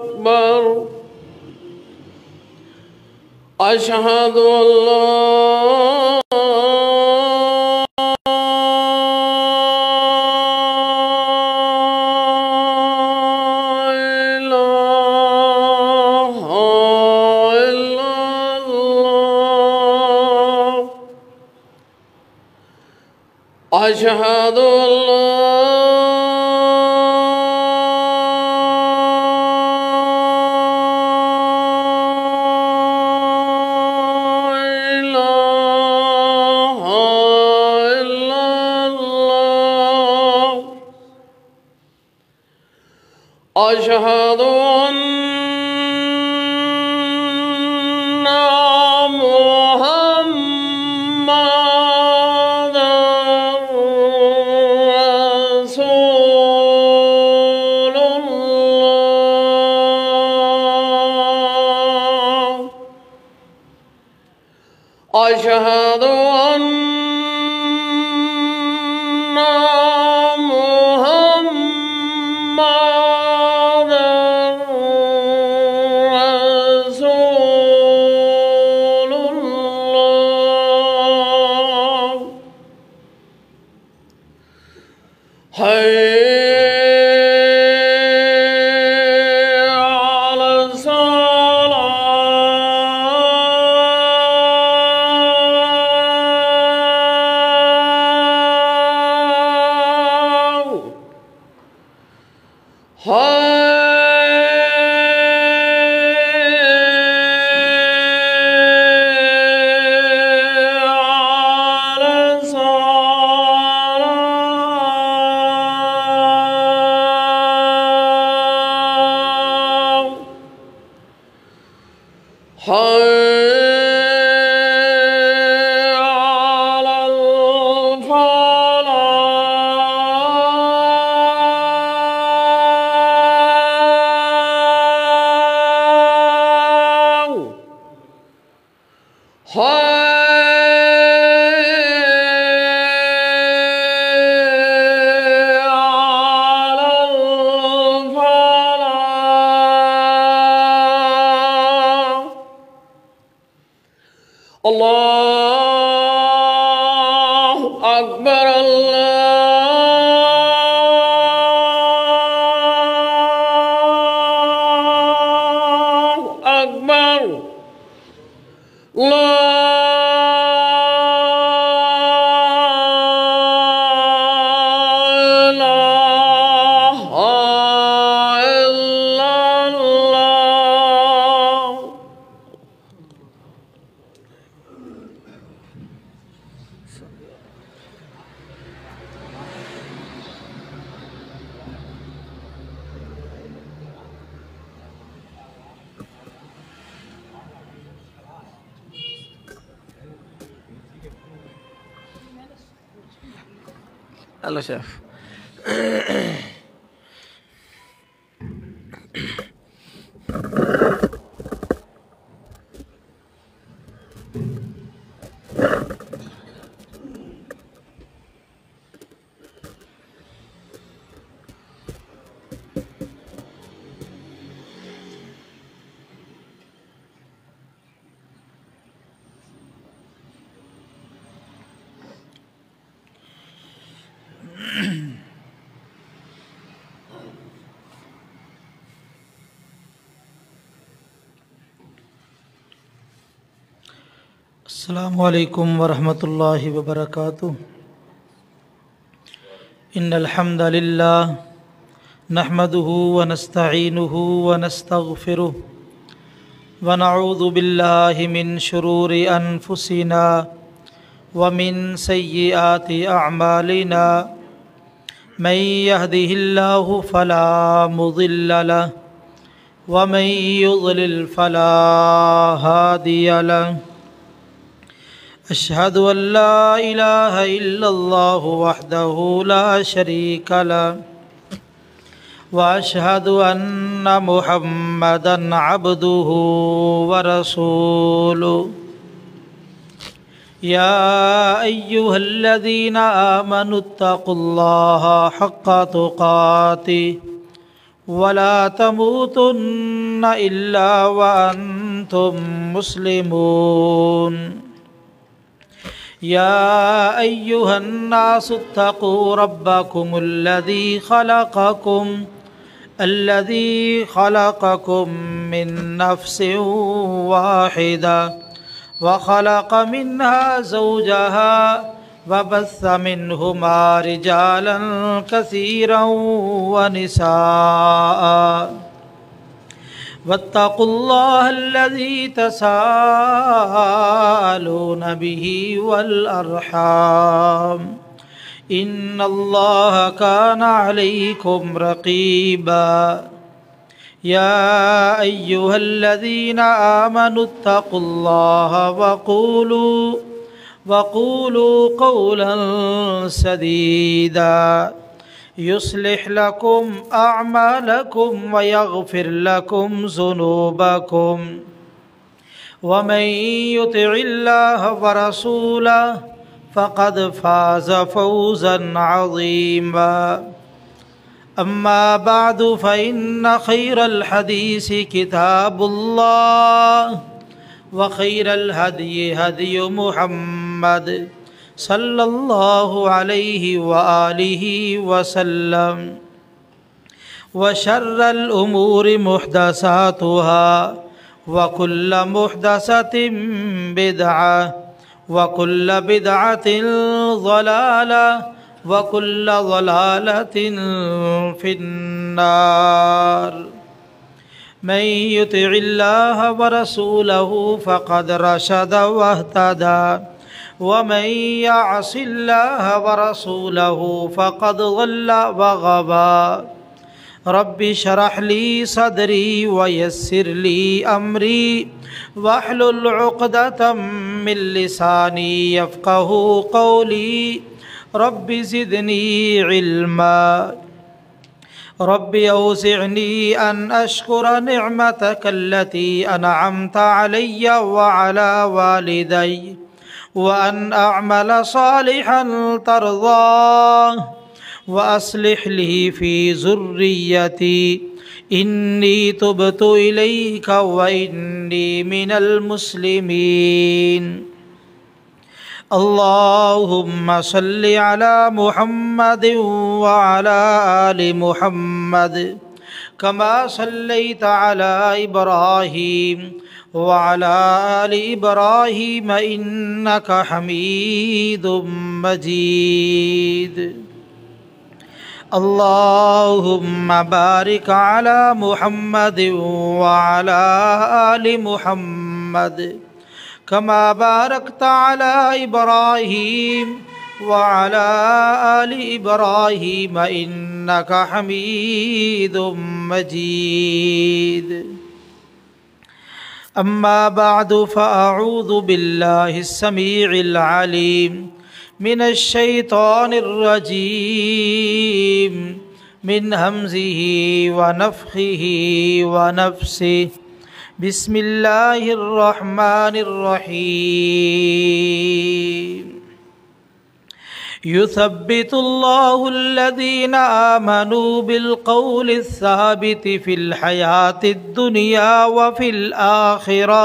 أكبر أشهد أن لا إله إلا الله أشهد أن لا أشهد أن محمدًا رسول الله أشهد أن الله أكبر الله أكبر لا الله شاف السلام علیکم ورحمۃ اللہ وبرکاتہ ان الحمد للہ نحمده ونستعینه ونستغفره ونعوذ باللہ من شرور انفسنا ومن سیئات اعمالنا من يهده الله فلا مضل له ومن يضلل فلا هادي له أشهد أن لا إله إلا الله وحده لا شريك له وأشهد أن محمدًا عبده ورسوله يا أيها الذين آمنوا اتقوا الله حق تقاته ولا تموتن إلا وأنتم مسلمون يا أيها الناس اتقوا ربكم الذي خلقكم من نفس واحدة وخلق منها زوجها وبث منهما رجالا كثيرا ونساء واتقوا الله الذي تساءلون به والأرحام إن الله كان عليكم رقيبا يا أيها الذين آمنوا اتقوا الله وقولوا قولا سديدا يصلح لكم أعمالكم ويغفر لكم ذنوبكم ومن يطع الله ورسوله فقد فاز فوزا عظيما أما بعد فإن خير الحديث كتاب الله وخير الهدي هدي محمد صلى الله عليه وآله وسلم وشر الأمور محدثاتها وكل محدثة بدعة وكل بدعة ضلالة وكل ضلالة في النار من يطع الله ورسوله فقد رشد واهتدى ومن يعص الله ورسوله فقد ضل وغوى رب اشرح لي صدري ويسر لي أمري واحلل عقدة من لساني يفقه قولي رب زدني علما رب أوزعني أن أشكر نعمتك التي أنعمت علي وعلى والدي وأن أعمل صالحا ترضاه وأصلح لي في ذريتي إني تبت إليك وإني من المسلمين اللهم صل على محمد وعلى آل محمد كما صليت على إبراهيم وعلى آل إبراهيم إنك حميد مجيد اللهم بارك على محمد وعلى آل محمد كما باركت على إبراهيم وعلى آل إبراهيم إنك حميد مجيد أما بعد فأعوذ بالله السميع العليم من الشيطان الرجيم من همزه ونفخه ونفسه بسم الله الرحمن الرحيم يثبت الله الذين آمنوا بالقول الثابت في الحياة الدنيا وفي الآخرة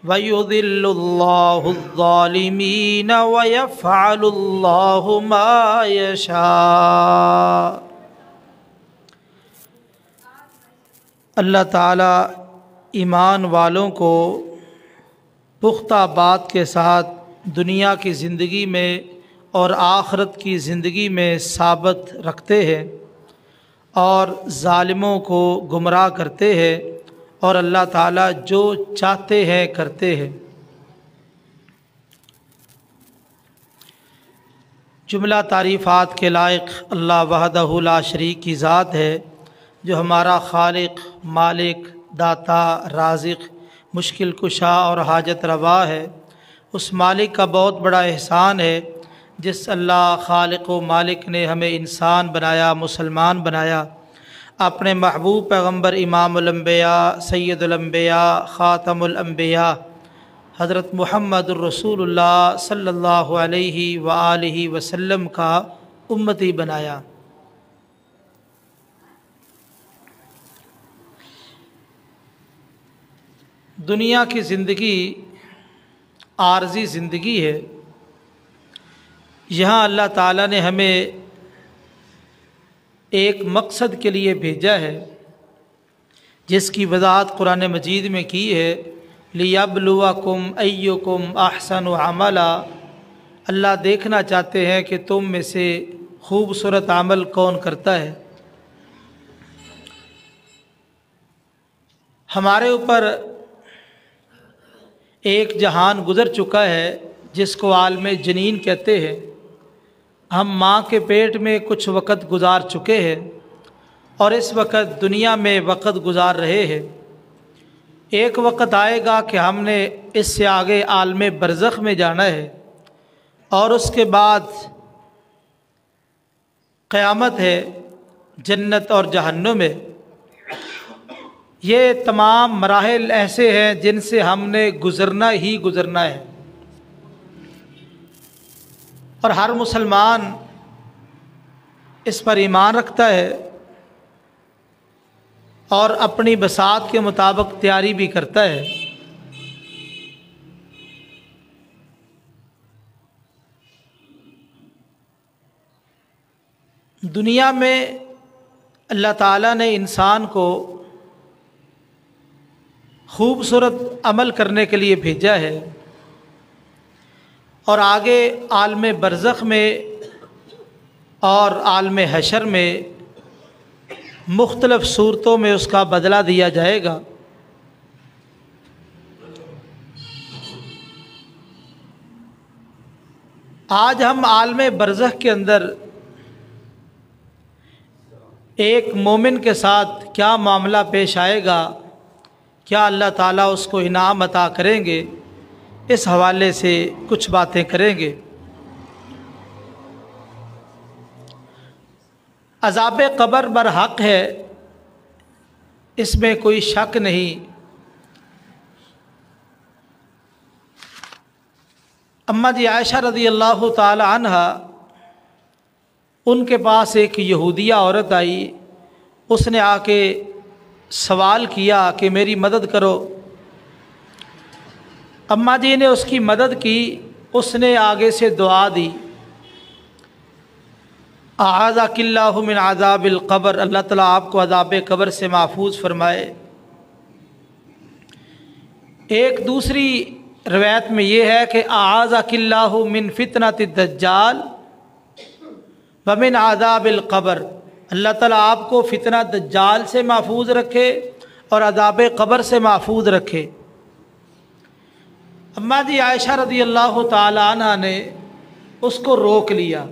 ويذل الله الظالمين ويفعل الله ما يشاء۔ اللہ تعالیٰ ایمان والوں کو پختہ بات کے ساتھ دنیا کی زندگی میں اور آخرت کی زندگی میں ثابت رکھتے ہیں اور ظالموں کو گمراہ کرتے ہیں اور اللہ تعالیٰ جو چاہتے ہیں کرتے ہیں۔ جملہ تعریفات کے لائق اللہ وحدہ لا شریک کی ذات ہے جو ہمارا خالق، مالک، داتا، رازق، مشکل کشا اور حاجت روا ہے۔ اس مالک کا بہت بڑا احسان ہے جس اللہ خالق و مالک نے ہمیں انسان بنایا، مسلمان بنایا، اپنے محبوب پیغمبر امام الانبیاء، سید الانبیاء، خاتم الانبیاء حضرت محمد الرسول اللہ صلی اللہ علیہ وآلہ وسلم کا امتی بنایا۔ دنیا کی زندگی عارضی زندگی ہے. یہاں اللہ تعالیٰ نے ہمیں ایک مقصد کے لیے بھیجا ہے جس کی وضاحت قرآن مجید میں کی ہے. لِيَبْلُوَكُمْ أَيُّكُمْ أَحْسَنُ عَمَلًا. اللہ دیکھنا چاہتے ہیں کہ تم میں سے خوبصورت عمل کون کرتا ہے. ہمارے اوپر ایک جہان گزر چکا ہے جس کو عالم جنین کہتے ہیں. ہم ماں کے پیٹ میں کچھ وقت گزار چکے ہیں اور اس وقت دنیا میں وقت گزار رہے ہیں. ایک وقت آئے گا کہ ہم نے اس سے آگے عالم برزخ میں جانا ہے اور اس کے بعد قیامت ہے، جنت اور جہنم ہے. یہ تمام مراحل ایسے ہیں جن سے ہم نے گزرنا ہی گزرنا ہے، اور ہر مسلمان اس پر ایمان رکھتا ہے اور اپنی بساط کے مطابق تیاری بھی کرتا ہے. دنیا میں اللہ تعالیٰ نے انسان کو خوبصورت عمل کرنے کے لیے بھیجا ہے، اور آگے عالم برزخ میں اور عالم حشر میں مختلف صورتوں میں اس کا بدلہ دیا جائے گا. آج ہم عالم برزخ کے اندر ایک مومن کے ساتھ کیا معاملہ پیش آئے گا، کیا اللہ تعالیٰ اس کو انعام عطا کریں گے، اس حوالے سے کچھ باتیں کریں گے. عذاب قبر برحق ہے، اس میں کوئی شک نہیں. اماں جی عائشہ رضی اللہ تعالی عنہ، ان کے پاس ایک یہودیہ عورت آئی. اس نے آ کے سوال کیا کہ میری مدد کرو. اماں جی نے اس کی مدد کی. اس نے آگے سے دعا دی، اعاذک اللہ من عذاب القبر، اللہ تعالیٰ آپ کو عذاب قبر سے محفوظ فرمائے. ایک دوسری روایت میں یہ ہے کہ اعاذک اللہ من فتنۃ الدجال ومن عذاب القبر، اللہ تعالیٰ آپ کو فتنہ دجال سے محفوظ رکھے اور عذاب قبر سے محفوظ رکھے. اماں جی عائشہ رضی اللہ تعالی عنہ نے اس کو روک لیا.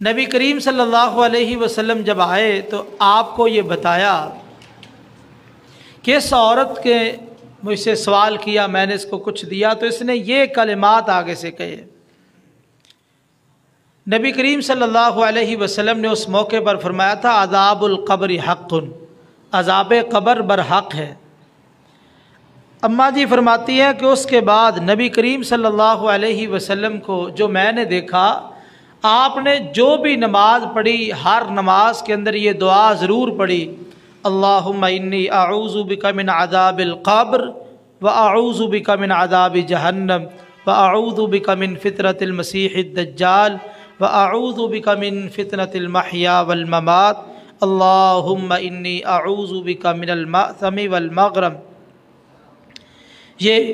نبی کریم صلی اللہ علیہ وسلم جب آئے تو آپ کو یہ بتایا کہ اس عورت کے مجھ سے سوال کیا، میں نے اس کو کچھ دیا، تو اس نے یہ کلمات آگے سے کہے. نبی کریم صلی اللہ علیہ وسلم نے اس موقع پر فرمایا تھا عذاب القبر حق، عذاب قبر برحق ہے. اماں جی فرماتی ہیں کہ اس کے بعد نبی کریم صلی اللہ علیہ وسلم کو جو میں نے دیکھا، آپ نے جو بھی نماز پڑھی ہر نماز کے اندر یہ دعا ضرور پڑھی، اللہم انی اعوذ بک من عذاب القبر واعوذ بک من عذاب جہنم واعوذ بک من فتنۃ المسیح الدجال واعوذ بک من فتنۃ المحیا والممات اللہم انی اعوذ بک من المأثم والمغرم. یہ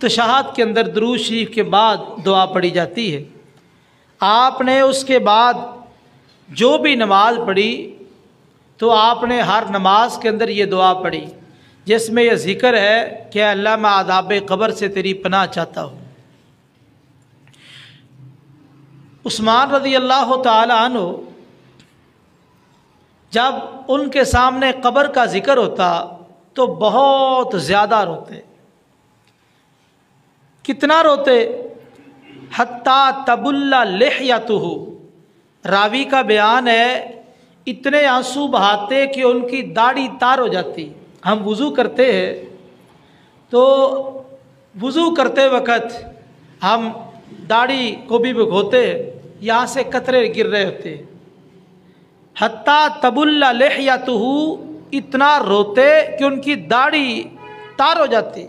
تشہد کے اندر درود شریف کے بعد دعا پڑھی جاتی ہے. آپ نے اس کے بعد جو بھی نماز پڑھی تو آپ نے ہر نماز کے اندر یہ دعا پڑھی جس میں یہ ذکر ہے کہ اللہ میں عذاب قبر سے تیری پناہ چاہتا ہوں. عثمان رضی اللہ تعالی عنہ جب ان کے سامنے قبر کا ذکر ہوتا تو بہت زیادہ روتے. کتنا روتے؟ حتیٰ تبل لحیتہ، راوی کا بیان ہے اتنے آنسو بہاتے کہ ان کی داڑھی تار ہو جاتی. ہم وضو کرتے ہیں تو وضو کرتے وقت ہم داڑھی کو بھی بھگوتے، یہاں سے قطرے گر رہے ہوتے. حتیٰ تبل لحیتہ، اتنا روتے کہ ان کی داڑھی تار ہو جاتی۔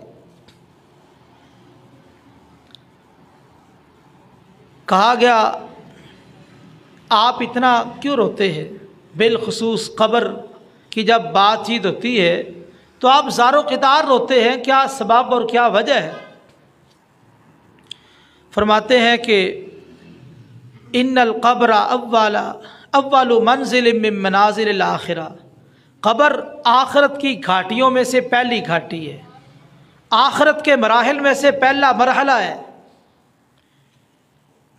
کہا گیا آپ اتنا کیوں روتے ہیں؟ بالخصوص قبر کی جب بات چیت ہوتی ہے تو آپ زار و قطار روتے ہیں، کیا سبب اور کیا وجہ ہے؟ فرماتے ہیں کہ ان القبر اول منزل من منازل الاخرہ، قبر آخرت کی گھاٹیوں میں سے پہلی گھاٹی ہے، آخرت کے مراحل میں سے پہلا مرحلہ ہے۔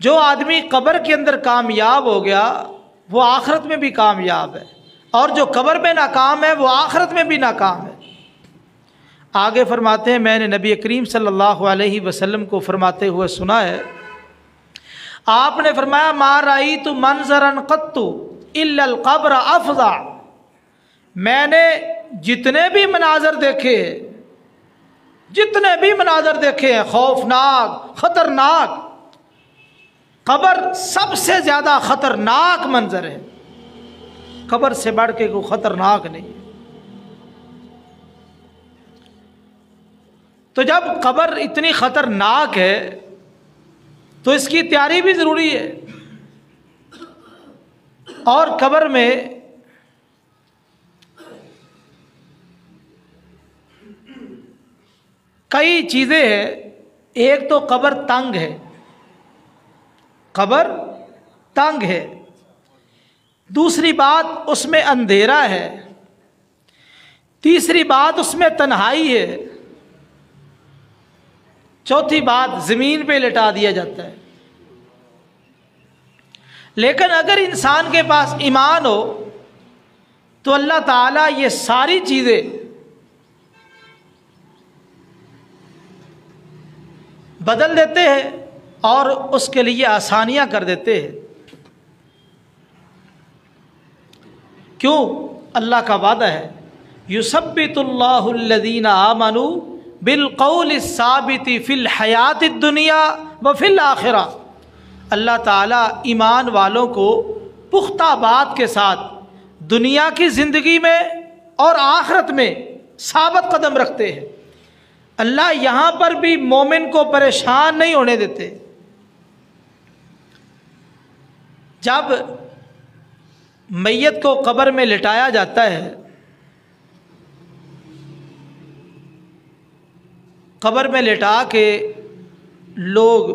جو آدمی قبر کے اندر کامیاب ہو گیا وہ آخرت میں بھی کامیاب ہے، اور جو قبر میں ناکام ہے وہ آخرت میں بھی ناکام ہے۔ آگے فرماتے ہیں میں نے نبی کریم صلی اللہ علیہ وسلم کو فرماتے ہوئے سنا ہے، آپ نے فرمایا ما رأیت منظرا قط الا القبر افظع، میں نے جتنے بھی مناظر دیکھے ہیں خوفناک خطرناک، قبر سب سے زیادہ خطرناک منظر ہے، قبر سے بڑھ کے کوئی خطرناک نہیں۔ تو جب قبر اتنی خطرناک ہے تو اس کی تیاری بھی ضروری ہے، اور قبر میں کئی چیزیں ہیں۔ ایک تو قبر تنگ ہے، قبر تنگ ہے، دوسری بات اس میں اندھیرا ہے، تیسری بات اس میں تنہائی ہے، چوتھی بات زمین پہ لٹا دیا جاتا ہے۔ لیکن اگر انسان کے پاس ایمان ہو تو اللہ تعالیٰ یہ ساری چیزیں بدل دیتے ہیں اور اس کے لیے آسانیاں کر دیتے ہیں۔ کیوں؟ اللہ کا وعدہ ہے یثبت اللہ الذین آمنوا بالقول الثابت فی الحیات الدنیا وفی الآخرہ، اللہ تعالیٰ ایمان والوں کو پختہ بات کے ساتھ دنیا کی زندگی میں اور آخرت میں ثابت قدم رکھتے ہیں۔ اللہ یہاں پر بھی مومن کو پریشان نہیں ہونے دیتے۔ جب میت کو قبر میں لٹایا جاتا ہے، قبر میں لٹا کے لوگ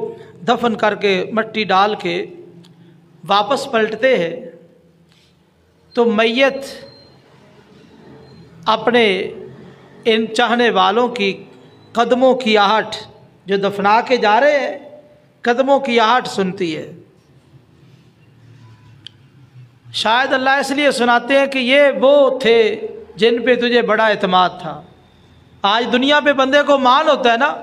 دفن کر کے مٹی ڈال کے واپس پلٹتے ہیں، تو میت اپنے ان چاہنے والوں کی قدموں کی آہٹ، جو دفنا کے جا رہے ہیں قدموں کی آہٹ سنتی ہے۔ شاید اللہ اس لیے سناتے ہیں کہ یہ وہ تھے جن پہ تجھے بڑا اعتماد تھا۔ آج دنیا پہ بندے کو مان ہوتا ہے نا،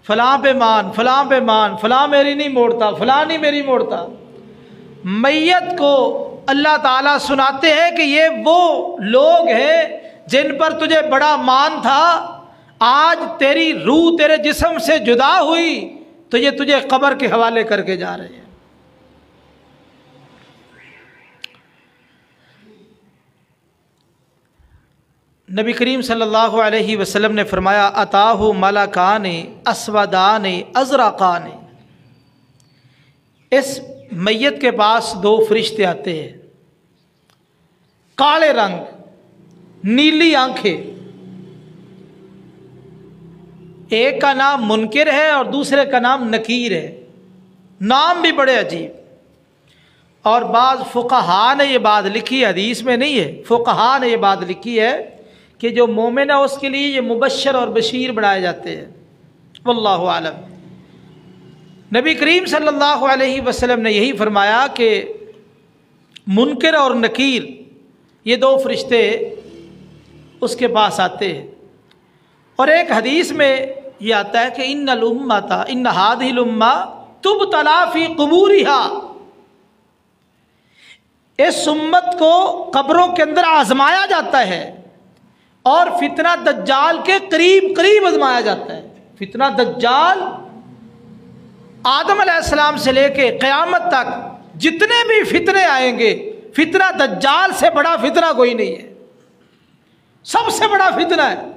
فلاں پہ مان، فلاں پہ مان، فلاں میری نہیں موڑتا، فلاں نہیں میری موڑتا۔ میت کو اللہ تعالیٰ سناتے ہیں کہ یہ وہ لوگ ہیں جن پر تجھے بڑا مان تھا، آج تیری روح تیرے جسم سے جدا ہوئی تو یہ تجھے قبر کے حوالے کر کے جا رہے ہیں۔ نبی کریم صلی اللہ علیہ وسلم نے فرمایا اتاہ ملکان اسودان ازرقان، اس میت کے پاس دو فرشتے آتے ہیں، کالے رنگ، نیلی آنکھیں، ایک کا نام منکر ہے اور دوسرے کا نام نکیر ہے، نام بھی بڑے عجیب۔ اور بعض فقہا نے یہ بات لکھی، حدیث میں نہیں ہے، فقہا نے یہ بات لکھی ہے کہ جو مومن ہے اس کے لیے یہ مبشر اور بشیر بنائے جاتے ہیں، واللہ اعلم۔ نبی کریم صلی اللہ علیہ وسلم نے یہی فرمایا کہ منکر اور نکیر یہ دو فرشتے اس کے پاس آتے ہیں۔ اور ایک حدیث میں یہ آتا ہے کہ ان الامۃ ان هذه الامہ تبتلی فی قبورہا، اس امت کو قبروں کے اندر آزمایا جاتا ہے اور فتنہ دجال کے قریب قریب آزمایا جاتا ہے۔ فتنہ دجال آدم علیہ السلام سے لے کے قیامت تک جتنے بھی فتنے آئیں گے، فتنہ دجال سے بڑا فتنہ کوئی نہیں ہے، سب سے بڑا فتنہ ہے۔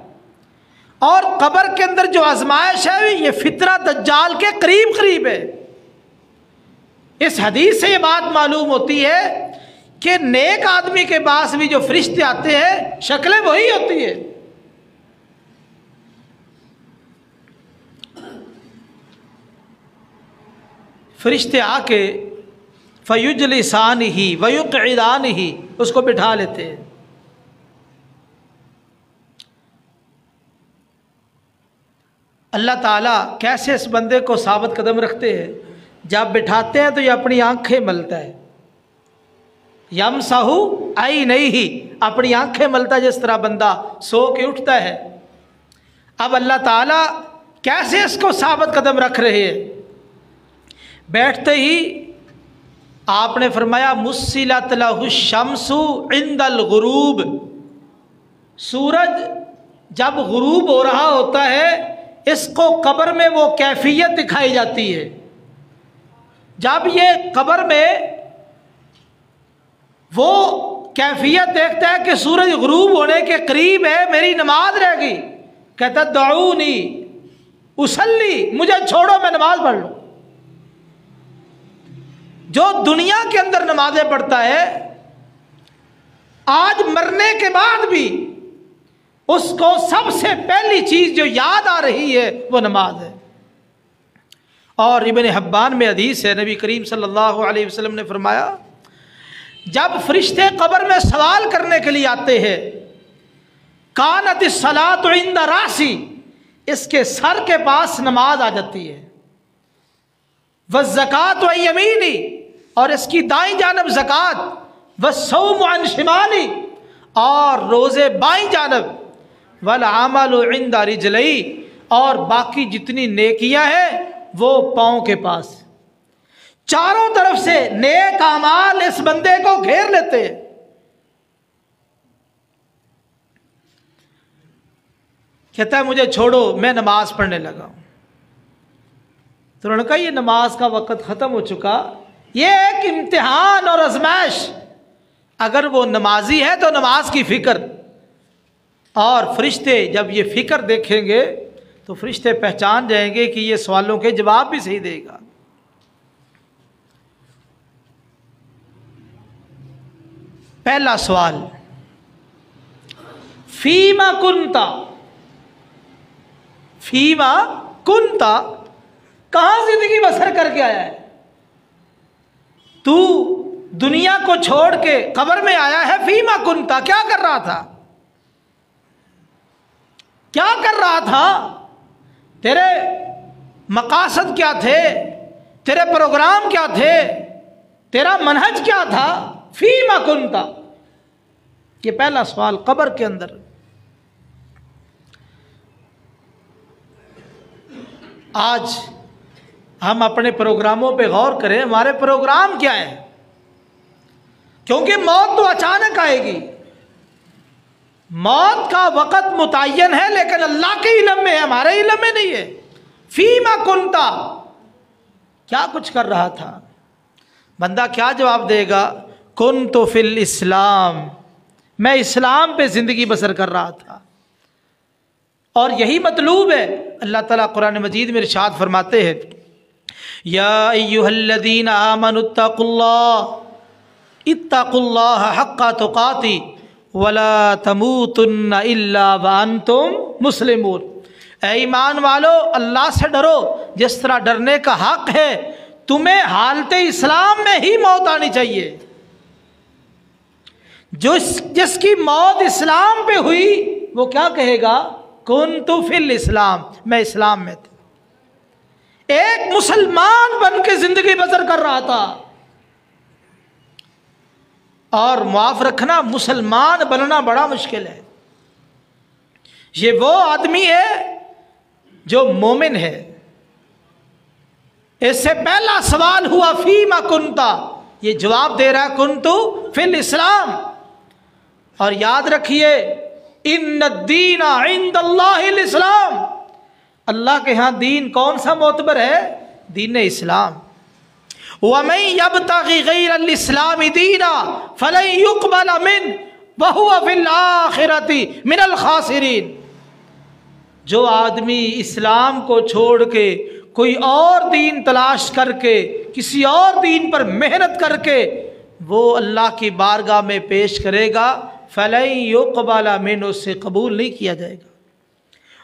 اور قبر کے اندر جو آزمائش ہے یہ فتنہ دجال کے قریب قریب ہے۔ اس حدیث سے یہ بات معلوم ہوتی ہے کہ نیک آدمی کے پاس بھی جو فرشتے آتے ہیں شکلیں وہی ہوتی ہے۔ فرشتے آ کے فیجلسانہ ویقعدانہ اس کو بٹھا لیتے ہیں۔ اللہ تعالیٰ کیسے اس بندے کو ثابت قدم رکھتے ہیں؟ جب بٹھاتے ہیں تو یہ اپنی آنکھیں ملتا ہے، یمسح عینیہ، اپنی آنکھیں ملتا ہے جس طرح بندہ سو کے اٹھتا ہے۔ اب اللہ تعالیٰ کیسے اس کو ثابت قدم رکھ رہے ہیں؟ بیٹھتے ہی آپ نے فرمایا مسلت لہ الشمس عند الغروب، سورج جب غروب ہو رہا ہوتا ہے اس کو قبر میں وہ کیفیت دکھائی جاتی ہے۔ جب یہ قبر میں وہ کیفیت دیکھتا ہے کہ سورج غروب ہونے کے قریب ہے، میری نماز رہ گئی، کہتا دعونی اصلی، مجھے چھوڑو میں نماز پڑھ لوں۔ جو دنیا کے اندر نمازیں پڑھتا ہے آج مرنے کے بعد بھی اس کو سب سے پہلی چیز جو یاد آ رہی ہے وہ نماز ہے۔ اور ابن حبان میں حدیث ہے، نبی کریم صلی اللہ علیہ وسلم نے فرمایا جب فرشتے قبر میں سوال کرنے کے لیے آتے ہیں کانت الصلاۃ عند راسی، اس کے سر کے پاس نماز آ جاتی ہے، والزکوٰۃ عن یمینی، اور اس کی دائیں جانب زکوٰۃ، والصوم عن شمالی، اور روزے بائیں جانب، والعمل عند رجلی، اور باقی جتنی نیکیاں ہیں وہ پاؤں کے پاس۔ چاروں طرف سے نیک اعمال اس بندے کو گھیر لیتے ہیں۔ کہتا ہے مجھے چھوڑو میں نماز پڑھنے لگا ہوں۔ تو انہوں نے کہا یہ نماز کا وقت ختم ہو چکا، یہ ایک امتحان اور آزمائش، اگر وہ نمازی ہے تو نماز کی فکر، اور فرشتے جب یہ فکر دیکھیں گے تو فرشتے پہچان جائیں گے کہ یہ سوالوں کے جواب بھی صحیح دے گا۔ پہلا سوال فیما کنتا، فیما کنتا، کہاں زندگی بسر کر کے آیا ہے؟ تو دنیا کو چھوڑ کے قبر میں آیا ہے، فیما کنتا، کیا کر رہا تھا؟ کیا کر رہا تھا؟ تیرے مقاصد کیا تھے؟ تیرے پروگرام کیا تھے؟ تیرا منہج کیا تھا؟ فیما کنتا، یہ پہلا سوال قبر کے اندر۔ آج ہم اپنے پروگراموں پہ غور کریں، ہمارے پروگرام کیا ہے؟ کیونکہ موت تو اچانک آئے گی، موت کا وقت متعین ہے لیکن اللہ کے علم میں ہے، ہمارے علم میں نہیں ہے۔ فیما کنتا، کیا کچھ کر رہا تھا؟ بندہ کیا جواب دے گا؟ کنت فی الاسلام، میں اسلام پہ زندگی بسر کر رہا تھا، اور یہی مطلوب ہے۔ اللہ تعالیٰ قرآن مجید میں ارشاد فرماتے ہیں یا ایھا الذین آمنوا اتقوا اللہ حق تقاتہ ولا تموتن الا وانتم مسلمون، اے ایمان والو اللہ سے ڈرو جس طرح ڈرنے کا حق ہے، تمہیں حالت اسلام میں ہی موت آنی چاہیے۔ جس کی موت اسلام پہ ہوئی وہ کیا کہے گا؟ کنت فی الاسلام، میں اسلام میں تھا، ایک مسلمان بن کے زندگی بسر کر رہا تھا۔ اور معاف رکھنا، مسلمان بننا بڑا مشکل ہے۔ یہ وہ آدمی ہے جو مومن ہے۔ اس سے پہلا سوال ہوا فیما کنتا، یہ جواب دے رہا کنتو فی الاسلام۔ اور یاد رکھیے ان الدین عند اللہ الاسلام، اللہ کے ہاں دین کون سا معتبر ہے؟ دین اسلام۔ وَمَن يَبْتَغِ غَيْرَ الْإِسْلَامِ دِينًا فَلَن يُقْبَلَ مِنْهُ وَهُوَ فِي الْآخِرَةِ مِنَ الْخَاسِرِينَ۔ جو آدمی اسلام کو چھوڑ کے کوئی اور دین تلاش کر کے کسی اور دین پر محنت کر کے وہ اللہ کی بارگاہ میں پیش کرے گا فَلَن يُقْبَلَ مِنْهُ، اس سے قبول نہیں کیا جائے گا.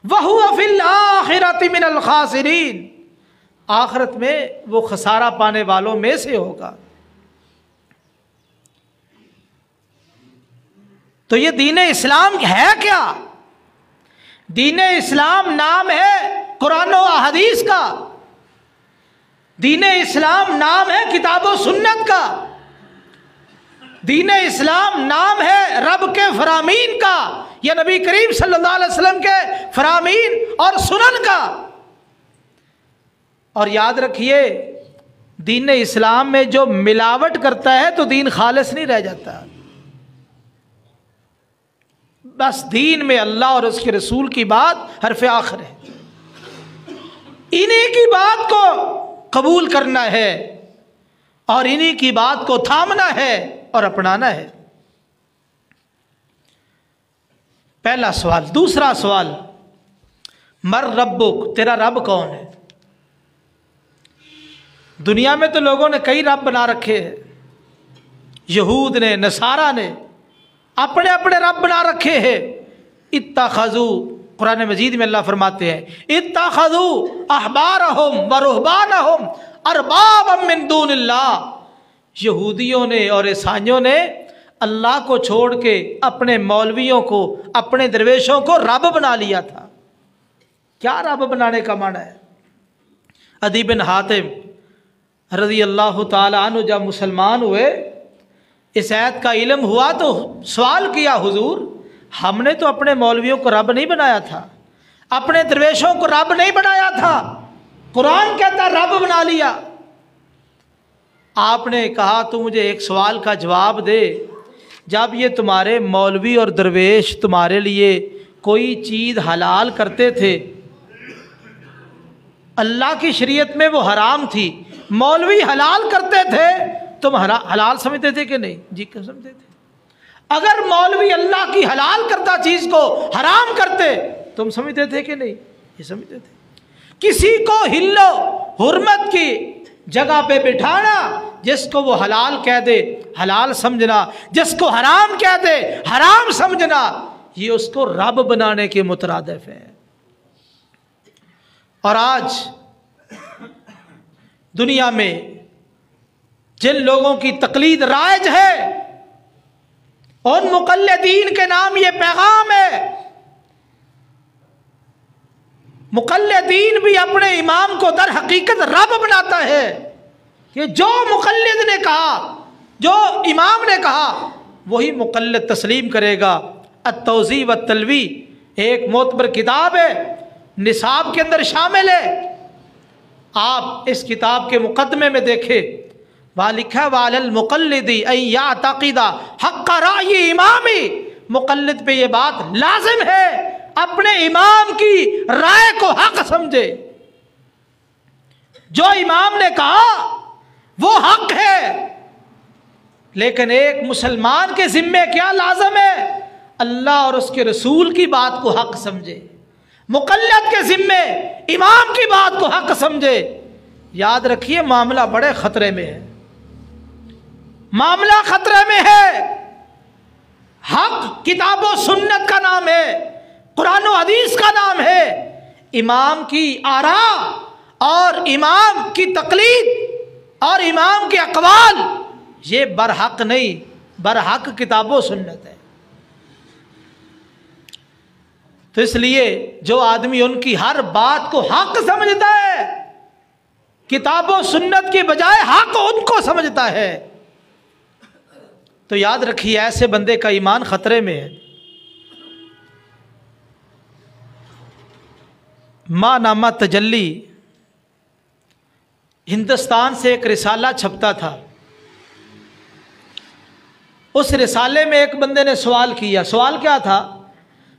وَهُوَ فِي الْآخِرَةِ مِنَ الْخَاسِرِينَ، آخرت میں وہ خسارہ پانے والوں میں سے ہوگا. تو یہ دین اسلام ہے کیا؟ دین اسلام نام ہے قرآن و احادیث کا، دین اسلام نام ہے کتاب و سنت کا، دین اسلام نام ہے رب کے فرامین کا یا نبی کریم صلی اللہ علیہ وسلم کے فرامین اور سنن کا. اور یاد رکھیے دین اسلام میں جو ملاوٹ کرتا ہے تو دین خالص نہیں رہ جاتا. بس دین میں اللہ اور اس کے رسول کی بات حرف آخر ہے، انہی کی بات کو قبول کرنا ہے اور انہی کی بات کو تھامنا ہے اور اپنانا ہے. پہلا سوال. دوسرا سوال، مر ربک، تیرا رب کون ہے؟ دنیا میں تو لوگوں نے کئی رب بنا رکھے ہیں، یہود نے، نصارہ نے اپنے اپنے رب بنا رکھے ہیں. اتخذوا، قرآن مجید میں اللہ فرماتے ہیں اتخذوا احبارہم ورہبانہم اربابا من دون اللہ، یہودیوں نے اور عیسائیوں نے اللہ کو چھوڑ کے اپنے مولویوں کو، اپنے درویشوں کو رب بنا لیا تھا. کیا رب بنانے کا معنی ہے؟ عدی بن حاتم رضی اللہ تعالی عنہ جب مسلمان ہوئے، اس آیت کا علم ہوا تو سوال کیا، حضور ہم نے تو اپنے مولویوں کو رب نہیں بنایا تھا، اپنے درویشوں کو رب نہیں بنایا تھا، قرآن کہتا رب بنا لیا. آپ نے کہا تو مجھے ایک سوال کا جواب دے، جب یہ تمہارے مولوی اور درویش تمہارے لیے کوئی چیز حلال کرتے تھے، اللہ کی شریعت میں وہ حرام تھی، مولوی حلال کرتے تھے، تم حلال سمجھتے تھے کہ نہیں؟ جی کیوں سمجھتے تھے؟ اگر مولوی اللہ کی حلال کردہ چیز کو حرام کرتے تم سمجھتے تھے کہ نہیں؟ یہ سمجھتے تھے. کسی کو حل و حرمت کی جگہ پہ بٹھانا، جس کو وہ حلال کہہ دے حلال سمجھنا، جس کو حرام کہہ دے حرام سمجھنا، یہ اس کو رب بنانے کے مترادف ہے. اور آج دنیا میں جن لوگوں کی تقلید رائج ہے، ان مقلدین کے نام یہ پیغام ہے. مقلدین بھی اپنے امام کو در حقیقت رب بناتا ہے کہ جو مقلد نے کہا، جو امام نے کہا وہی مقلد تسلیم کرے گا. التوضیح والتلویح ایک معتبر کتاب ہے، نصاب کے اندر شامل ہے. آپ اس کتاب کے مقدمے میں دیکھیں، وہاں لکھا وعلی المقلد ان یعتقد حق رأی امامی، مقلد پہ یہ بات لازم ہے اپنے امام کی رائے کو حق سمجھے. جو امام نے کہا وہ حق ہے، لیکن ایک مسلمان کے ذمے کیا لازم ہے؟ اللہ اور اس کے رسول کی بات کو حق سمجھے. مقلد کے ذمے امام کی بات کو حق سمجھے. یاد رکھیے معاملہ بڑے خطرے میں ہے، معاملہ خطرے میں ہے. حق کتاب و سنت کا نام ہے، قرآن و حدیث کا نام ہے. امام کی آراء اور امام کی تقلید اور امام کے اقوال یہ برحق نہیں، برحق کتاب و سنت ہے. تو اس لیے جو آدمی ان کی ہر بات کو حق سمجھتا ہے، کتاب و سنت کے بجائے حق ان کو سمجھتا ہے، تو یاد رکھیے ایسے بندے کا ایمان خطرے میں ہے. ماں نامہ تجلی، ہندوستان سے ایک رسالہ چھپتا تھا. اس رسالے میں ایک بندے نے سوال کیا. سوال کیا تھا؟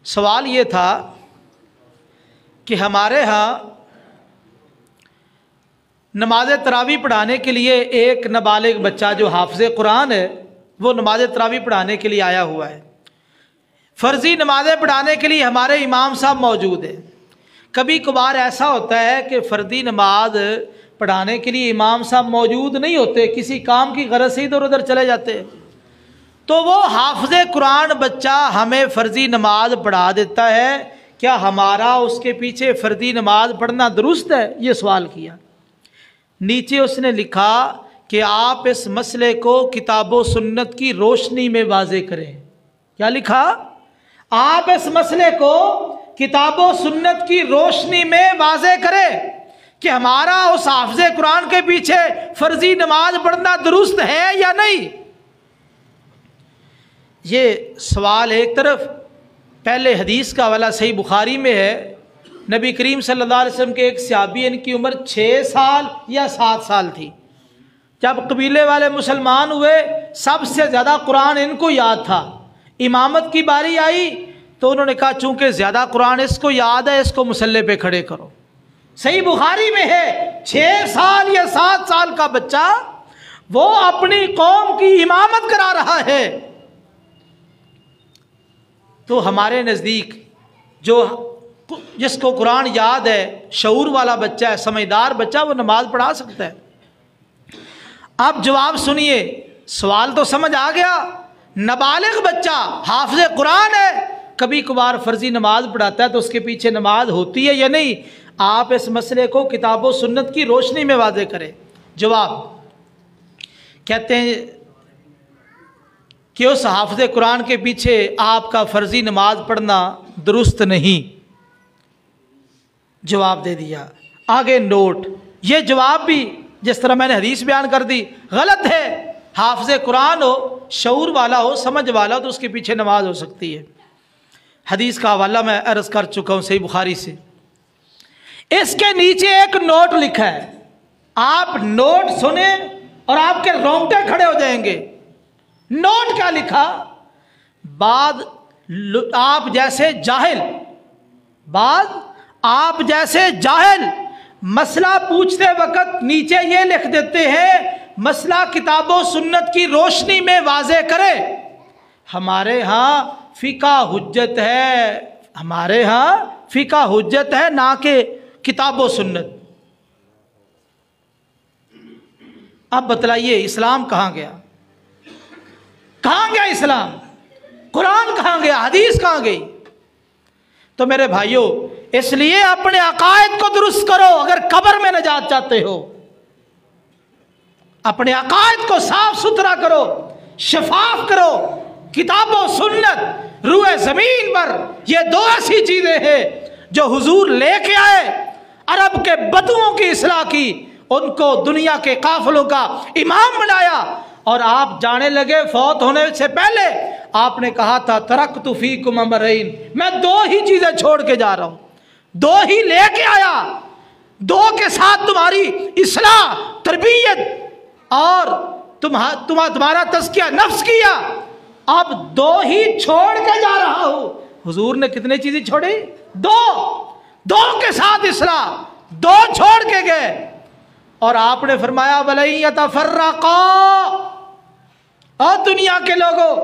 سوال یہ تھا کہ ہمارے ہاں نماز تراویح پڑھانے کے لیے ایک نابالغ بچہ جو حافظ قرآن ہے وہ نماز تراویح پڑھانے کے لیے آیا ہوا ہے. فرضی نمازیں پڑھانے کے لیے ہمارے امام صاحب موجود ہیں. کبھی کبھار ایسا ہوتا ہے کہ فردی نماز پڑھانے کے لیے امام صاحب موجود نہیں ہوتے، کسی کام کی غرض سے ادھر ادھر چلے جاتے ہیں، تو وہ حافظ قرآن بچہ ہمیں فرضی نماز پڑھا دیتا ہے، کیا ہمارا اس کے پیچھے فردی نماز پڑھنا درست ہے؟ یہ سوال کیا۔ نیچے اس نے لکھا کہ آپ اس مسئلے کو کتاب و سنت کی روشنی میں واضح کریں۔ کیا لکھا؟ آپ اس مسئلے کو کتاب و سنت کی روشنی میں واضح کریں کہ ہمارا اس حافظ قرآن کے پیچھے فرضی نماز پڑھنا درست ہے یا نہیں۔ یہ سوال ایک طرف، پہلے حدیث کا حوالہ صحیح بخاری میں ہے، نبی کریم صلی اللہ علیہ وسلم کے ایک صحابی، ان کی عمر 6 سال یا 7 سال تھی، جب قبیلے والے مسلمان ہوئے سب سے زیادہ قرآن ان کو یاد تھا، امامت کی باری آئی تو انہوں نے کہا چونکہ زیادہ قرآن اس کو یاد ہے، اس کو مصلی پہ کھڑے کرو۔ صحیح بخاری میں ہے 6 سال یا 7 سال کا بچہ وہ اپنی قوم کی امامت کرا رہا ہے۔ تو ہمارے نزدیک جس کو قرآن یاد ہے، شعور والا بچہ ہے، سمجھدار بچہ، وہ نماز پڑھا سکتا ہے۔ اب جواب سنیے، سوال تو سمجھ آ گیا۔ نابالغ بچہ حافظ قرآن ہے، کبھی کبھار فرضی نماز پڑھاتا ہے تو اس کے پیچھے نماز ہوتی ہے یا نہیں؟ آپ اس مسئلے کو کتاب و سنت کی روشنی میں واضح کریں۔ جواب کہتے ہیں کہ اس حافظ قرآن کے پیچھے آپ کا فرضی نماز پڑھنا درست نہیں۔ جواب دے دیا۔ آگے نوٹ، یہ جواب بھی جس طرح میں نے حدیث بیان کر دی غلط ہے۔ حافظ قرآن ہو، شعور والا ہو، سمجھ والا ہو تو اس کے پیچھے نماز ہو سکتی ہے۔ حدیث کا حوالہ میں عرض کر چکا ہوں صحیح بخاری سے۔ اس کے نیچے ایک نوٹ لکھا ہے، آپ نوٹ سنیں اور آپ کے رونگٹے کھڑے ہو جائیں گے۔ نوٹ کیا لکھا؟ آپ جیسے جاہل مسئلہ پوچھتے وقت نیچے یہ لکھ دیتے ہیں مسئلہ کتاب و سنت کی روشنی میں واضح کرے۔ ہمارے ہاں فقہ حجت ہے، ہمارے ہاں فقہ حجت ہے، نہ کہ کتاب و سنت۔ اب بتلائیے اسلام کہاں گیا؟ کہاں گیا اسلام؟ قرآن کہاں گیا؟ حدیث کہاں گئی؟ تو میرے بھائیوں، اس لیے اپنے عقائد کو درست کرو اگر قبر میں نجات چاہتے ہو۔ اپنے عقائد کو صاف ستھرا کرو، شفاف کرو۔ کتاب و سنت روئے زمین پر یہ 2 ایسی چیزیں ہیں جو حضور لے کے آئے، عرب کے بدوؤں کی اصلاح کی، ان کو دنیا کے قافلوں کا امام بنایا، اور آپ جانے لگے فوت ہونے سے پہلے آپ نے کہا تھا ترکت فیکم امرین، میں 2 ہی چیزیں چھوڑ کے جا رہا ہوں، 2 ہی لے کے آیا، 2 کے ساتھ تمہاری اصلاح، تربیت اور تمہارا تزکیہ نفس کیا، اب 2 ہی چھوڑ کے جا رہا ہوں۔ حضور نے کتنے چیزیں چھوڑی؟ 2 کے ساتھ اصلاح، 2 چھوڑ کے گئے، اور آپ نے فرمایا وَلَن يَتَفَرَّقَا۔ اور دنیا کے لوگوں،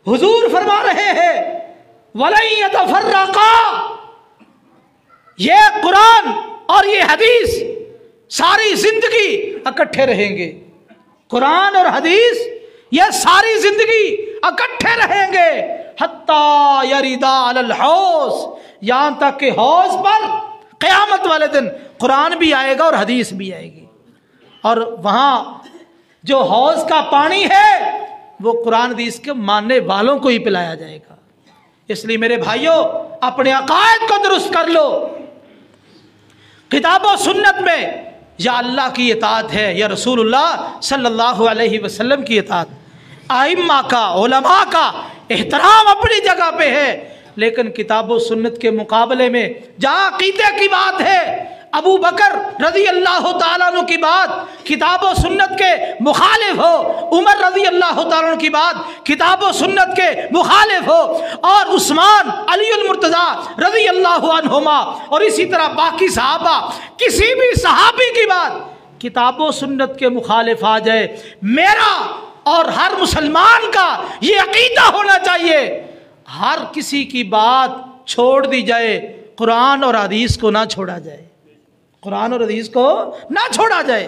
حضور فرما رہے ہیں وَلَن يَتَفَرَّقَا، یہ قرآن اور یہ حدیث ساری زندگی اکٹھے رہیں گے۔ قرآن اور حدیث یہ ساری زندگی اکٹھے رہیں گے، حتیٰ یریدا علی الحوض، یہاں تک کہ حوض پر قیامت والے دن قرآن بھی آئے گا اور حدیث بھی آئے گی، اور وہاں جو حوض کا پانی ہے وہ قرآن حدیث کے ماننے والوں کو ہی پلایا جائے گا۔ اس لیے میرے بھائیوں، اپنے عقائد کو درست کر لو۔ کتاب و سنت میں یا اللہ کی اطاعت ہے یا رسول اللہ صلی اللہ علیہ وسلم کی اطاعت۔ ائمہ کا، علماء کا احترام اپنی جگہ پہ ہے، لیکن کتاب و سنت کے مقابلے میں جہاں عقیدے کی بات ہے، ابو بکر رضی اللہ تعالیٰ عنہ کی بات کتاب و سنت کے مخالف ہو، عمر رضی اللہ تعالیٰ عنہ کی بات کتاب و سنت کے مخالف ہو، اور عثمان علی المرتضیٰ رضی اللہ عنہما اور اسی طرح باقی صحابہ، کسی بھی صحابی کی بات کتاب و سنت کے مخالف آ جائے، میرا اور ہر مسلمان کا یہ عقیدہ ہونا چاہیے، ہر کسی کی بات چھوڑ دی جائے، قرآن اور حدیث کو نہ چھوڑا جائے، قرآن اور حدیث کو نہ چھوڑا جائے،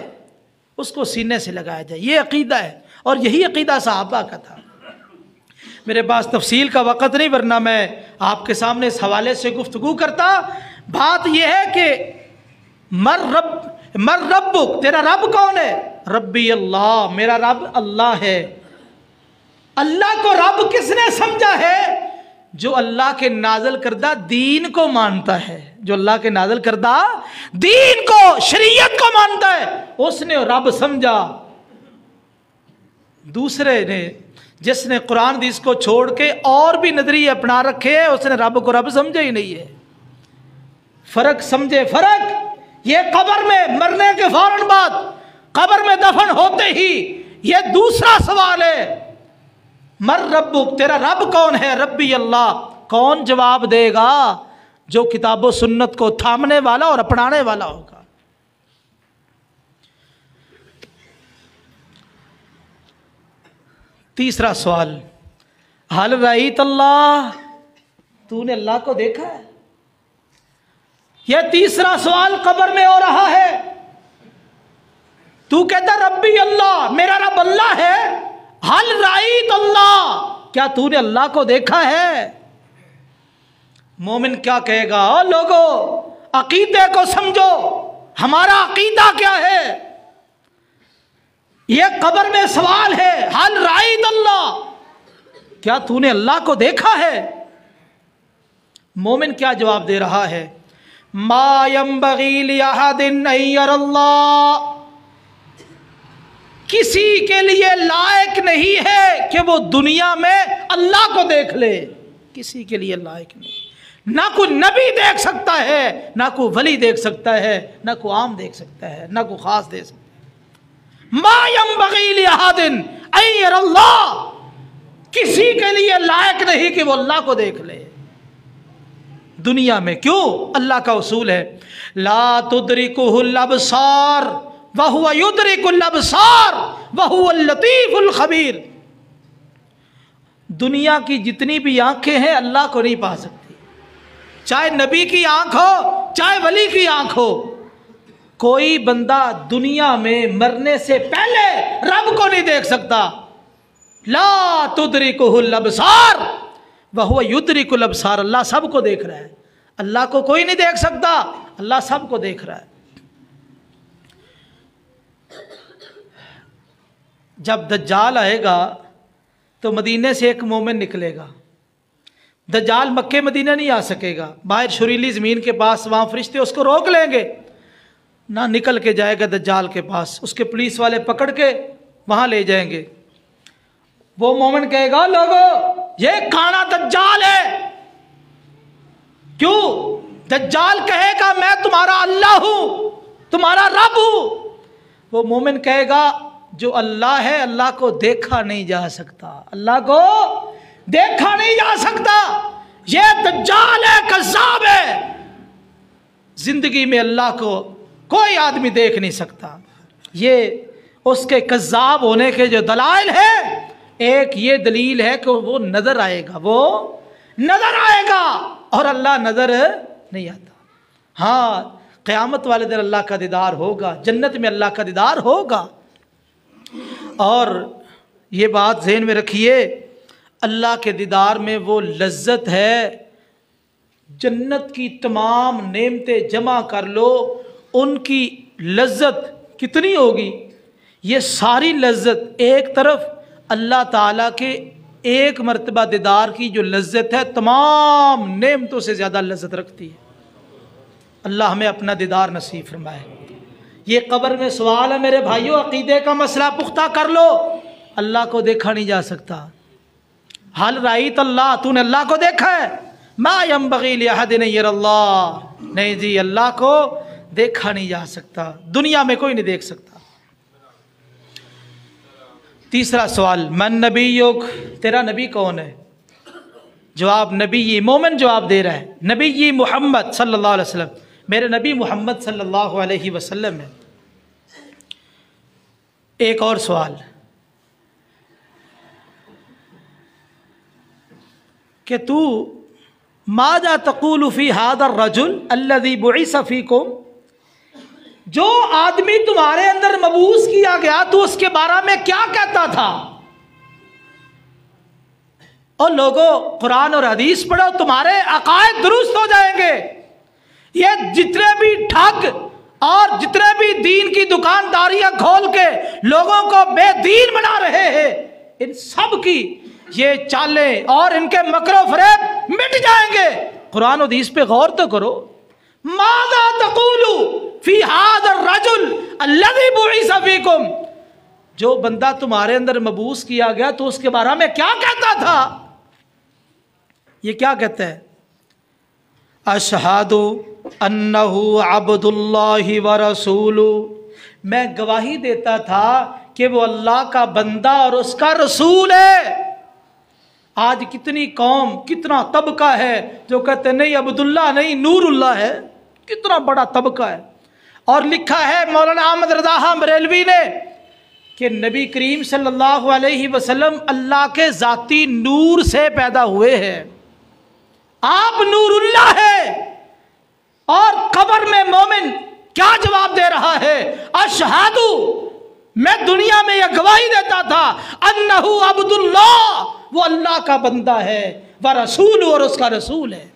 اس کو سینے سے لگایا جائے. یہ عقیدہ ہے، اور یہی عقیدہ صحابہ کا تھا. میرے پاس تفصیل کا وقت نہیں، ورنہ میں آپ کے سامنے اس حوالے سے گفتگو کرتا. بات یہ ہے کہ مر ربک، تیرا رب کون ہے؟ ربی اللہ، میرا رب اللہ ہے. اللہ کو رب کس نے سمجھا ہے؟ جو اللہ کے نازل کردہ دین کو مانتا ہے، جو اللہ کے نازل کردہ دین کو، شریعت کو مانتا ہے، اس نے رب سمجھا. دوسرے نے، جس نے قرآن حدیث کو چھوڑ کے اور بھی نظریے اپنا رکھے ہیں، اس نے رب کو رب سمجھا ہی نہیں ہے. فرق سمجھے، فرق یہ قبر میں مرنے کے فوراً بعد، قبر میں دفن ہوتے ہی یہ دوسرا سوال ہے. مر ربک، تیرا رب کون ہے؟ ربی اللہ. کون جواب دے گا؟ جو کتاب و سنت کو تھامنے والا اور اپنانے والا ہوگا. تیسرا سوال، حل رأیت اللہ، تو نے اللہ کو دیکھا ہے؟ یہ تیسرا سوال قبر میں ہو رہا ہے. تو کہتا ربی اللہ، میرا رب اللہ ہے. حل رأیت اللہ، کیا تو نے اللہ کو دیکھا ہے؟ مومن کیا کہے گا؟ لوگو عقیدے کو سمجھو، ہمارا عقیدہ کیا ہے؟ یہ قبر میں سوال ہے، حل رأیت اللہ، کیا تو نے اللہ کو دیکھا ہے؟ مومن کیا جواب دے رہا ہے؟ ما ينبغي لأحد أن يرى اللہ، کسی کے لیے لائق نہیں ہے کہ وہ دنیا میں اللہ کو دیکھ لے. کسی کے لیے لائق نہیں. نہ کوئی نبی دیکھ سکتا ہے، نہ کوئی ولی دیکھ سکتا ہے، نہ کوئی عام دیکھ سکتا ہے، نہ کوئی خاص دیکھ سکتا ہے. ما ينبغي لأحد أن يرى اللہ، کسی کے لیے لائق نہیں کہ وہ اللہ کو دیکھ لے دنیا میں. کیوں؟ اللہ کا اصول ہے لا تدرکہ الابصار وہو یدرک الابصار وہو اللطیف الخبیر. دنیا کی جتنی بھی آنکھیں ہیں اللہ کو نہیں پا سکتی، چاہے نبی کی آنکھ ہو، چاہے ولی کی آنکھ ہو. کوئی بندہ دنیا میں مرنے سے پہلے رب کو نہیں دیکھ سکتا. لا تدرکہ الابصار وہو یدرک الابصار. اللہ سب کو دیکھ رہا ہے، اللہ کو کوئی نہیں دیکھ سکتا، اللہ سب کو دیکھ رہا ہے. جب دجال آئے گا تو مدینے سے ایک مومن نکلے گا. دجال مکے مدینہ نہیں آ سکے گا، باہر شریلی زمین کے پاس، وہاں فرشتے اس کو روک لیں گے، نہ نکل کے جائے گا دجال کے پاس. اس کے پولیس والے پکڑ کے وہاں لے جائیں گے. وہ مومن کہے گا لوگو یہ کانا دجال ہے. کیوں؟ دجال کہے گا میں تمہارا اللہ ہوں، تمہارا رب ہوں. وہ مومن کہے گا جو اللہ ہے اللہ کو دیکھا نہیں جا سکتا، اللہ کو دیکھا نہیں جا سکتا، یہ دجال ہے، کذاب ہے. زندگی میں اللہ کو کوئی آدمی دیکھ نہیں سکتا. یہ اس کے کذاب ہونے کے جو دلائل ہیں، ایک یہ دلیل ہے کہ وہ نظر آئے گا، وہ نظر آئے گا، اور اللہ نظر نہیں آتا. ہاں قیامت والے دن اللہ کا دیدار ہوگا، جنت میں اللہ کا دیدار ہوگا. اور یہ بات ذہن میں رکھیے، اللہ کے دیدار میں وہ لذت ہے، جنت کی تمام نعمتیں جمع کر لو، ان کی لذت کتنی ہوگی؟ یہ ساری لذت ایک طرف، اللہ تعالیٰ کے ایک مرتبہ دیدار کی جو لذت ہے تمام نعمتوں سے زیادہ لذت رکھتی ہے. اللہ ہمیں اپنا دیدار نصیب فرمائے. یہ قبر میں سوال ہے میرے بھائیوں، عقیدے کا مسئلہ پختہ کر لو. اللہ کو دیکھا نہیں جا سکتا. حل رأیت اللہ، تو نے اللہ کو دیکھا ہے؟ ما ينبغي لأحد أن يرى اللہ، نہیں جی اللہ کو دیکھا نہیں جا سکتا، دنیا میں کوئی نہیں دیکھ سکتا. تیسرا سوال، من نبیک، تیرا نبی کون ہے؟ جواب نبی، مومن جواب دے رہا ہے نبی محمد صلی اللہ علیہ وسلم، میرے نبی محمد صلی اللہ علیہ وسلم ہے. ایک اور سوال کہ تو ماذا تقول فی ھذا الرجل الذی بعث فیکم، جو آدمی تمہارے اندر مبعوث کیا گیا تو اس کے بارے میں کیا کہتا تھا؟ اور لوگوں قرآن اور حدیث پڑھو، تمہارے عقائد درست ہو جائیں گے۔ یہ جتنے بھی ٹھگ اور جتنے بھی دین کی دکانداریاں کھول کے لوگوں کو بے دین بنا رہے ہیں، ان سب کی یہ چالیں اور ان کے مکر و فریب مٹ جائیں گے۔ قرآن و حدیث پہ غور تو کرو۔ ماذا تقول فی ھذا الرجل الذی بعث فیکم، جو بندہ تمہارے اندر مبعوث کیا گیا تو اس کے بارے میں کیا کہتا تھا؟ یہ کیا کہتا ہے؟ اشہد انہ عبد اللہ ورسولہ، میں گواہی دیتا تھا کہ وہ اللہ کا بندہ اور اس کا رسول ہے۔ آج کتنی قوم، کتنا طبقہ ہے جو کہتے نہیں عبداللہ نہیں نور اللہ ہے، کتنا بڑا طبقہ ہے۔ اور لکھا ہے مولانا احمد رضا خان بریلوی نے کہ نبی کریم صلی اللہ علیہ وسلم اللہ کے ذاتی نور سے پیدا ہوئے ہیں، آپ نور اللہ ہے۔ اور قبر میں مومن کیا جواب دے رہا ہے؟ اشہد، میں دنیا میں یہ گواہی دیتا تھا، انہ عبد اللہ، وہ اللہ کا بندہ ہے، ورسول، اور اس کا رسول ہے۔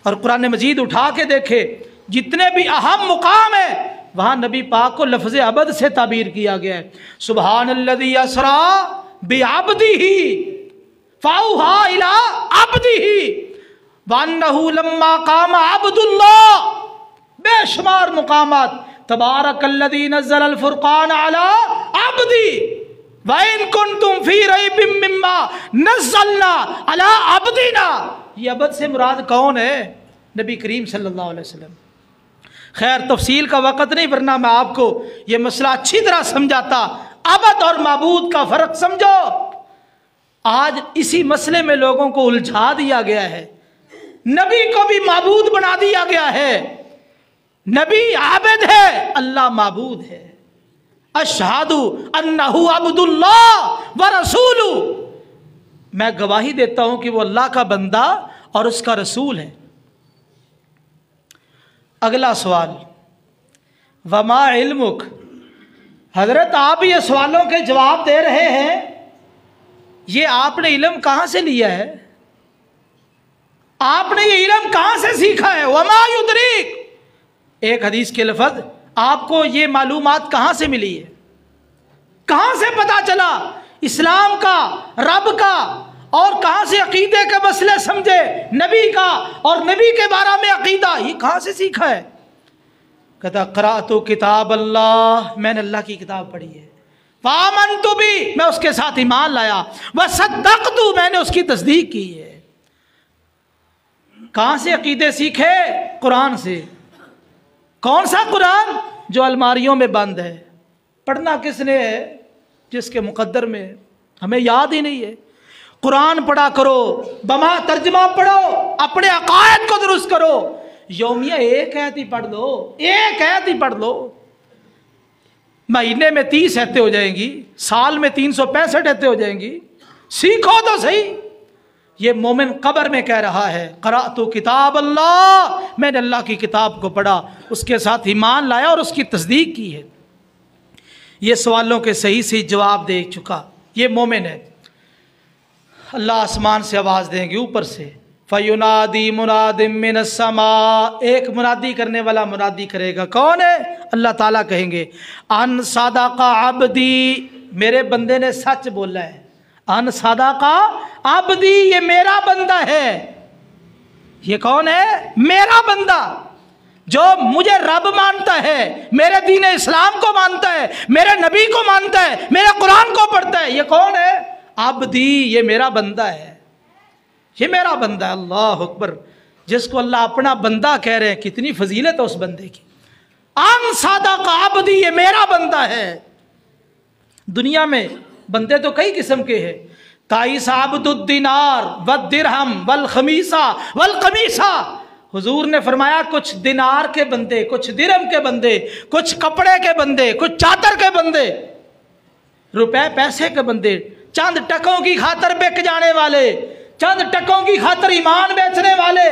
اور قرآن مجید اٹھا کے دیکھے جتنے بھی اہم مقام ہیں وہاں نبی پاک کو لفظ عبد سے تعبیر کیا گیا ہے۔ سبحان الذی اسری بعبدہ فاوحی الی عبدہ وانہ لما قام عبد اللہ، بے شمار مقامات۔ تبارک الذی نزل الفرقان علی عبدہ وَإِن كُنتُم فِي رَيْبٍ مِّمَّا نَزَّلْنَا عَلَىٰ عَبْدِنَا، یہ عبد سے مراد کون ہے؟ نبی کریم صلی اللہ علیہ وسلم۔ خیر تفصیل کا وقت نہیں، ورنہ میں آپ کو یہ مسئلہ اچھی طرح سمجھاتا۔ عبد اور معبود کا فرق سمجھو۔ آج اسی مسئلے میں لوگوں کو الجھا دیا گیا ہے، نبی کو بھی معبود بنا دیا گیا ہے۔ نبی عابد ہے، اللہ معبود ہے۔ اشہد انہ عبد اللہ ورسولہ، میں گواہی دیتا ہوں کہ وہ اللہ کا بندہ اور اس کا رسول ہے۔ اگلا سوال، وما علمک، حضرت آپ یہ سوالوں کے جواب دے رہے ہیں، یہ آپ نے علم کہاں سے لیا ہے؟ آپ نے یہ علم کہاں سے سیکھا ہے؟ وما یدریک، ایک حدیث کے لفظ، آپ کو یہ معلومات کہاں سے ملی ہے؟ کہاں سے پتا چلا اسلام کا، رب کا، اور کہاں سے عقیدے کے مسئلے سمجھے، نبی کا اور نبی کے بارے میں عقیدہ، یہ کہاں سے سیکھا ہے؟ کہتا قرأت کتاب اللہ، میں نے اللہ کی کتاب پڑھی ہے، فآمنت بھی، میں اس کے ساتھ ایمان لایا، وصدقت، میں نے اس کی تصدیق کی ہے۔ کہاں سے عقیدے سیکھے؟ قرآن سے۔ کون سا قرآن؟ جو الماریوں میں بند ہے۔ پڑھنا کس نے ہے؟ جس کے مقدر میں ہے، ہمیں یاد ہی نہیں ہے۔ قرآن پڑھا کرو، بما ترجمہ پڑھو، اپنے عقائد کو درست کرو۔ یومیہ ایک آیت ہی پڑھ لو، ایک آیت ہی پڑھ لو، مہینے میں 30 آیتیں ہو جائیں گی، سال میں 365 آیتیں ہو جائیں گی۔ سیکھو تو صحیح۔ یہ مومن قبر میں کہہ رہا ہے قرأت کتاب اللہ، میں نے اللہ کی کتاب کو پڑھا، اس کے ساتھ ایمان لایا اور اس کی تصدیق کی ہے۔ یہ سوالوں کے صحیح سے جواب دے چکا، یہ مومن ہے۔ اللہ آسمان سے آواز دیں گے، اوپر سے، فَيُنَادِي مُنَادٍ مِّنَ السَّمَاءِ، ایک منادی کرنے والا منادی کرے گا۔ کون ہے؟ اللہ تعالیٰ کہیں گے ان صدق عبدی، میرے بندے نے سچ بولا ہے۔ ان صدق عبدی، یہ میرا بندہ ہے۔ یہ کون ہے؟ میرا بندہ، جو مجھے رب مانتا ہے، میرے دین اسلام کو مانتا ہے، میرے نبی کو مانتا ہے، میرے قرآن کو پڑھتا ہے۔ یہ کون ہے؟ عبدی، یہ میرا بندہ ہے، یہ میرا بندہ ہے۔ اللہ اکبر، جس کو اللہ اپنا بندہ کہہ رہے ہیں، کتنی فضیلت ہے اس بندے کی۔ ان صدق عبدی، یہ میرا بندہ ہے۔ دنیا میں بندے تو کئی قسم کے ہیں، تائیس عبد الدینار والدرہم والخمیسہ والقمیصہ۔ حضور نے فرمایا کچھ دینار کے بندے، کچھ درہم کے بندے، کچھ کپڑے کے بندے، کچھ چادر کے بندے، روپے پیسے کے بندے، چند ٹکوں کی خاطر بک جانے والے، چند ٹکوں کی خاطر ایمان بیچنے والے،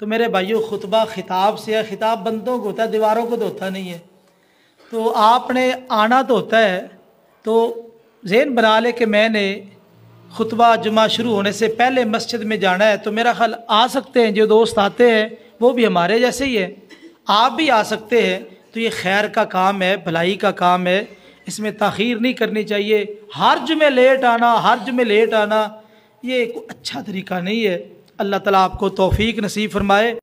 تو میرے بھائیوں خطبہ خطاب سے ہے، خطاب بندوں کو ہوتا ہے، دیواروں کو تو ہوتا نہیں ہے۔ تو آپ نے آنا تو ہوتا ہے، تو ذہن بنا لے کہ میں نے خطبہ جمعہ شروع ہونے سے پہلے مسجد میں جانا ہے، تو میرا خیال آ سکتے ہیں۔ جو دوست آتے ہیں وہ بھی ہمارے جیسے ہی ہے، آپ بھی آ سکتے ہیں۔ تو یہ خیر کا کام ہے، بھلائی کا کام ہے، اس میں تاخیر نہیں کرنی چاہیے۔ ہر جمعے لیٹ آنا یہ ایک اچھا طریقہ نہیں ہے۔ اللہ تعالیٰ آپ کو توفیق نصیب فرمائے۔